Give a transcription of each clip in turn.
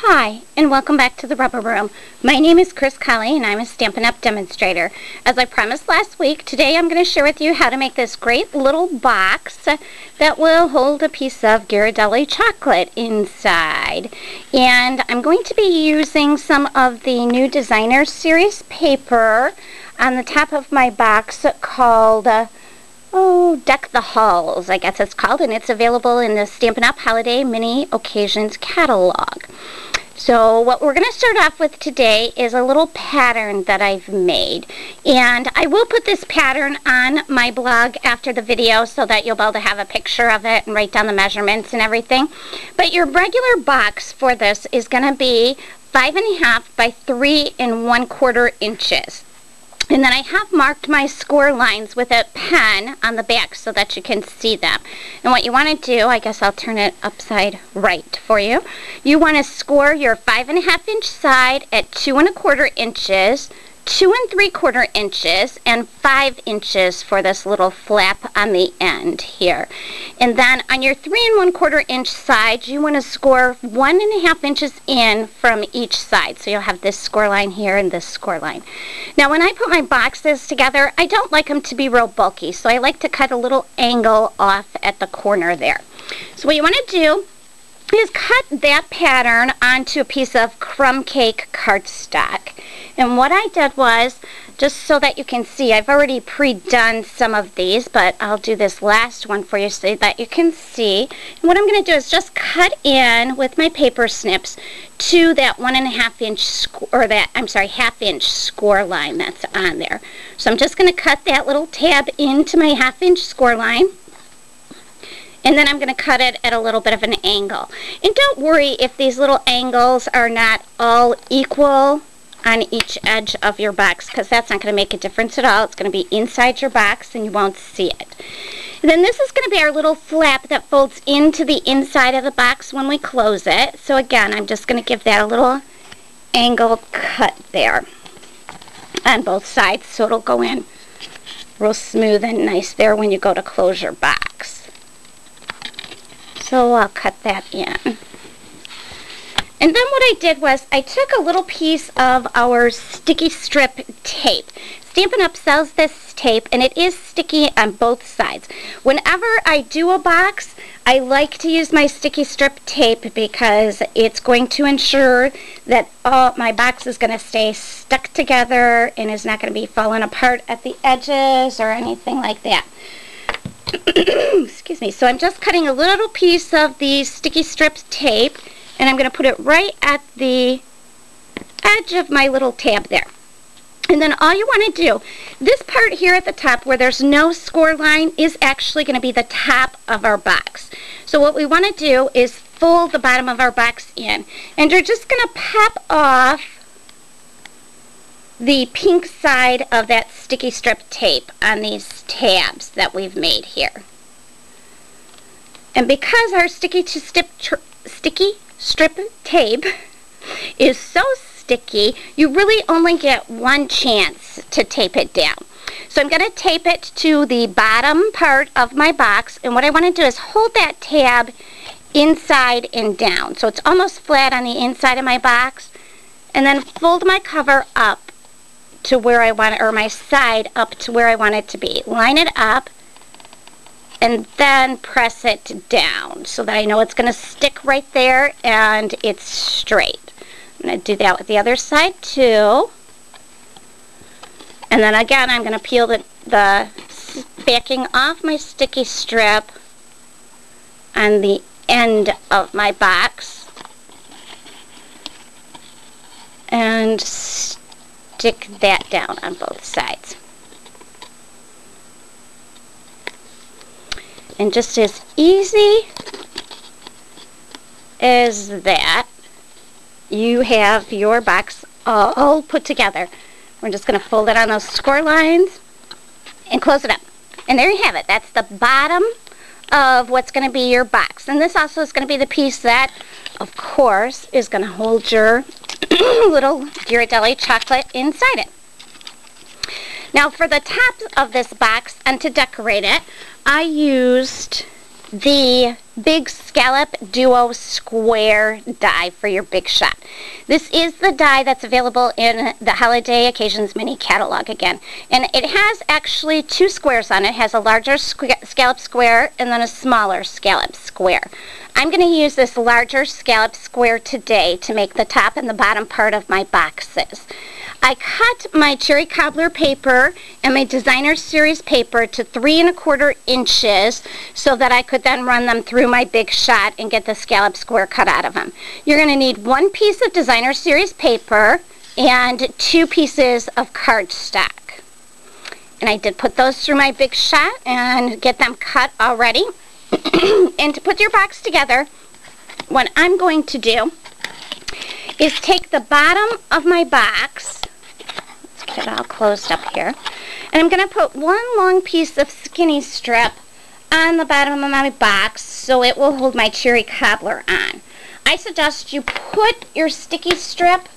Hi, and welcome back to the Rubber Room. My name is Chris Colley, and I'm a Stampin' Up! Demonstrator. As I promised last week, today I'm going to share with you how to make this great little box that will hold a piece of Ghirardelli chocolate inside. And I'm going to be using some of the new Designer Series paper on the top of my box called Deck the Halls, I guess it's called, and it's available in the Stampin' Up! Holiday Mini Occasions catalog. So what we're going to start off with today is a little pattern that I've made. And I will put this pattern on my blog after the video so that you'll be able to have a picture of it and write down the measurements and everything. But your regular box for this is going to be 5.5 by 3 1/4 inches. And then I have marked my score lines with a pen on the back so that you can see them. And what you want to do, I guess I'll turn it upside right for you. You want to score your 5.5 inch side at 2 1/4 inches, 2 3/4 inches, and 5 inches for this little flap on the end here. And then on your 3 1/4 inch side, you want to score 1.5 inches in from each side. So you'll have this score line here and this score line. Now when I put my boxes together, I don't like them to be real bulky, so I like to cut a little angle off at the corner there. So what you want to do is cut that pattern onto a piece of crumb cake cardstock. And what I did was, just so that you can see, I've already pre-done some of these, but I'll do this last one for you so that you can see. And what I'm going to do is just cut in with my paper snips to that 1.5 inch, half inch score line that's on there. So I'm just going to cut that little tab into my 1/2 inch score line. And then I'm going to cut it at a little bit of an angle. And don't worry if these little angles are not all equal on each edge of your box, because that's not going to make a difference at all. It's going to be inside your box and you won't see it. And then this is going to be our little flap that folds into the inside of the box when we close it. So again, I'm just going to give that a little angle cut there on both sides so it'll go in real smooth and nice there when you go to close your box. So I'll cut that in. And then what I did was I took a little piece of our sticky strip tape. Stampin' Up! Sells this tape, and it is sticky on both sides. Whenever I do a box, I like to use my sticky strip tape because it's going to ensure that my box is going to stay stuck together and is not going to be falling apart at the edges or anything like that. Excuse me. So I'm just cutting a little piece of the sticky strip tape, and I'm going to put it right at the edge of my little tab there. And then all you want to do, this part here at the top where there's no score line is actually going to be the top of our box. So what we want to do is fold the bottom of our box in, and you're just going to pop off the pink side of that sticky strip tape on these tabs that we've made here. And because our sticky strip tape is so sticky, you really only get one chance to tape it down. So I'm going to tape it to the bottom part of my box, and what I want to do is hold that tab inside and down so it's almost flat on the inside of my box, and then fold my cover up to where I want it, or my side up to where I want it to be. Line it up and then press it down so that I know it's going to stick right there and it's straight. I'm going to do that with the other side too. And then again, I'm going to peel the backing off my sticky strip on the end of my box and stick that down on both sides. And just as easy as that, you have your box all put together. We're just going to fold it on those score lines and close it up. And there you have it. That's the bottom of what's going to be your box. And this also is going to be the piece that, of course, is going to hold your little Ghirardelli chocolate inside it. Now for the top of this box and to decorate it, I used the big Scallop Duo square die for your big shot. This is the die that's available in the Holiday Occasions mini catalog again. And it has actually two squares on it. It has a larger scallop square and then a smaller scallop square. I'm going to use this larger scallop square today to make the top and the bottom part of my boxes. I cut my cherry cobbler paper and my designer series paper to 3 1/4 inches so that I could then run them through my big shot and get the scallop square cut out of them. You're going to need 1 piece of designer series paper and 2 pieces of cardstock. And I did put those through my big shot and get them cut already. And to put your box together, what I'm going to do is take the bottom of my box, let's get it all closed up here, and I'm going to put 1 long piece of skinny strip on the bottom of my box so it will hold my cherry cobbler on. I suggest you put your sticky strip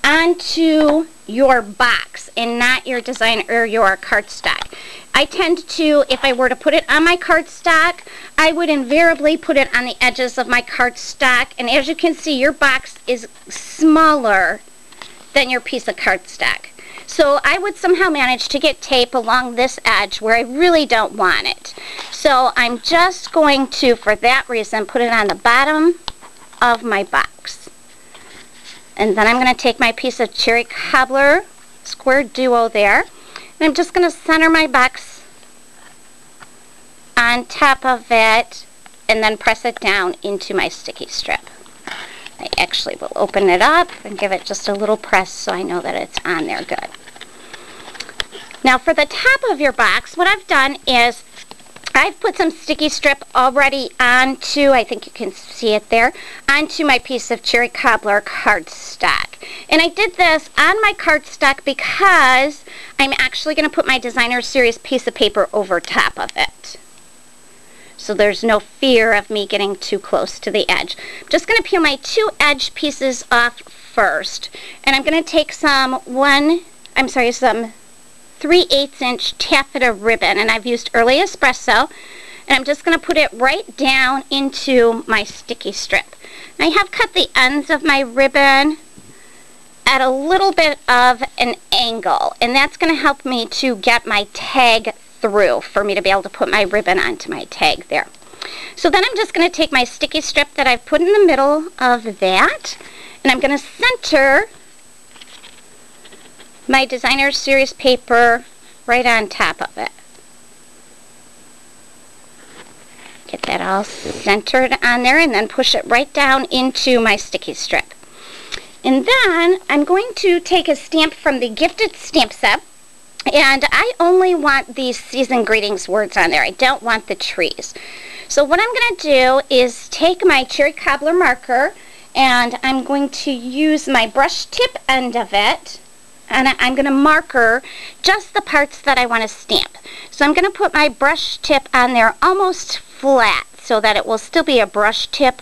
onto your box and not your design or your cardstock. I tend to, if I were to put it on my cardstock, I would invariably put it on the edges of my cardstock, and as you can see, your box is smaller than your piece of cardstock. So I would somehow manage to get tape along this edge where I really don't want it. So I'm just going to, for that reason, put it on the bottom of my box. And then I'm going to take my piece of cherry cobbler square duo there, and I'm just going to center my box on top of it and then press it down into my sticky strip. I actually will open it up and give it just a little press so I know that it's on there good. Now for the top of your box, what I've done is I've put some sticky strip already onto, I think you can see it there, onto my piece of cherry cobbler cardstock. And I did this on my cardstock because I'm actually going to put my designer series piece of paper over top of it. So there's no fear of me getting too close to the edge. I'm just going to peel my 2 edge pieces off first. And I'm going to take some 3/8 inch taffeta ribbon, and I've used Early Espresso, and I'm just going to put it right down into my sticky strip. I have cut the ends of my ribbon at a little bit of an angle, and that's going to help me to get my tag through for me to be able to put my ribbon onto my tag there. So then I'm just going to take my sticky strip that I've put in the middle of that, and I'm going to center my designer series paper right on top of it. Get that all centered on there and then push it right down into my sticky strip. And then I'm going to take a stamp from the gifted stamp set, and I only want these season greetings words on there. I don't want the trees. So what I'm going to do is take my cherry cobbler marker, and I'm going to use my brush tip end of it, and I'm going to marker just the parts that I want to stamp. So I'm going to put my brush tip on there almost flat so that it will still be a brush tip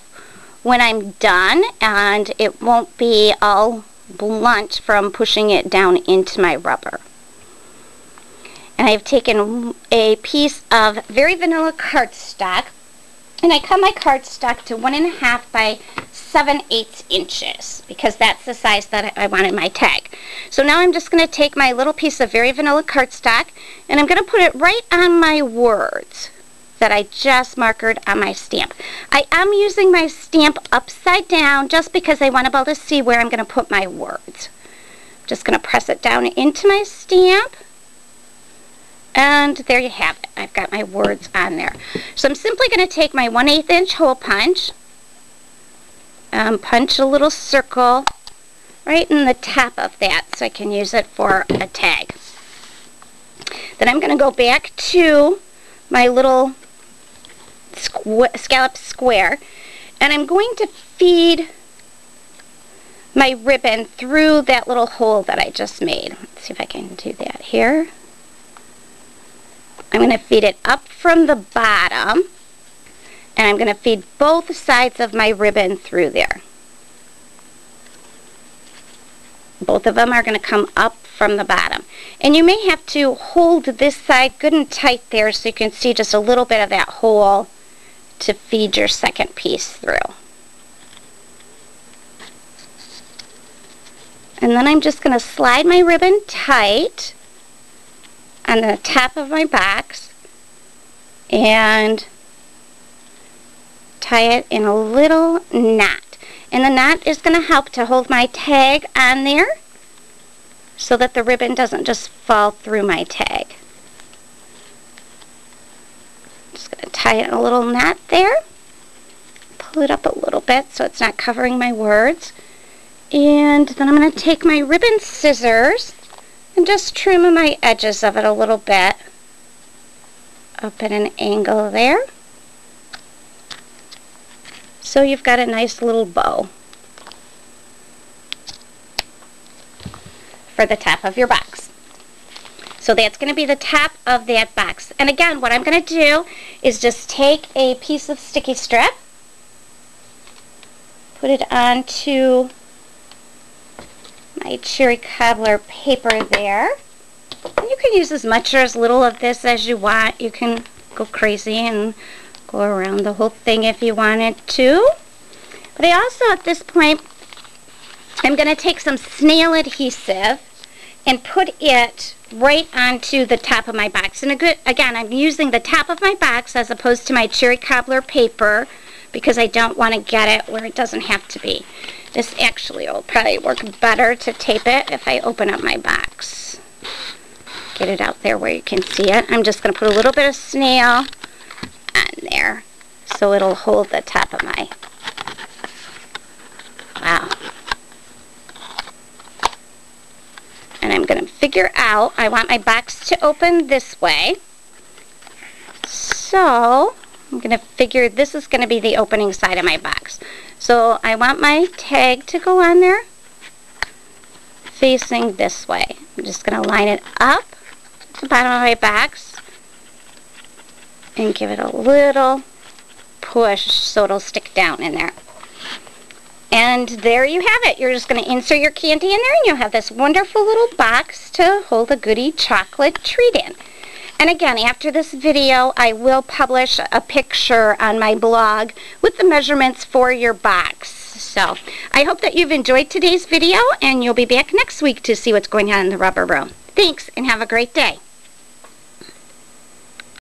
when I'm done, and it won't be all blunt from pushing it down into my rubber. And I've taken a piece of very vanilla cardstock, and I cut my cardstock to 1.5 by 7/8 inches because that's the size that I wanted my tag. So now I'm just going to take my little piece of very vanilla cardstock, and I'm going to put it right on my words that I just markered on my stamp. I am using my stamp upside down just because I want to be able to see where I'm going to put my words. I'm just going to press it down into my stamp. And there you have it. I've got my words on there. So I'm simply going to take my 1/8 inch hole punch, punch a little circle right in the top of that so I can use it for a tag. Then I'm going to go back to my little scallop square, and I'm going to feed my ribbon through that little hole that I just made. Let's see if I can do that here. I'm going to feed it up from the bottom, and I'm going to feed both sides of my ribbon through there. Both of them are going to come up from the bottom. And you may have to hold this side good and tight there so you can see just a little bit of that hole to feed your second piece through. And then I'm just going to slide my ribbon tight on the top of my box and tie it in a little knot. And the knot is going to help to hold my tag on there so that the ribbon doesn't just fall through my tag. Just going to tie it in a little knot there. Pull it up a little bit so it's not covering my words. And then I'm going to take my ribbon scissors and just trim my edges of it a little bit up at an angle there. So you've got a nice little bow for the top of your box. So that's going to be the top of that box. And again, what I'm going to do is just take a piece of sticky strip, put it onto my cherry cobbler paper there. And you can use as much or as little of this as you want. You can go crazy and go around the whole thing if you wanted to. But I also, at this point, I'm going to take some snail adhesive and put it right onto the top of my box. And again, I'm using the top of my box as opposed to my cherry cobbler paper because I don't want to get it where it doesn't have to be. This actually will probably work better to tape it if I open up my box. Get it out there where you can see it. I'm just going to put a little bit of snail on there so it'll hold the top of my, wow. And I'm going to figure out, I want my box to open this way. So I'm going to figure this is going to be the opening side of my box. So I want my tag to go on there facing this way. I'm just going to line it up at the bottom of my box and give it a little push so it'll stick down in there. And there you have it. You're just going to insert your candy in there and you'll have this wonderful little box to hold a goody chocolate treat in. And again, after this video, I will publish a picture on my blog with the measurements for your box. So I hope that you've enjoyed today's video and you'll be back next week to see what's going on in the rubber room. Thanks and have a great day.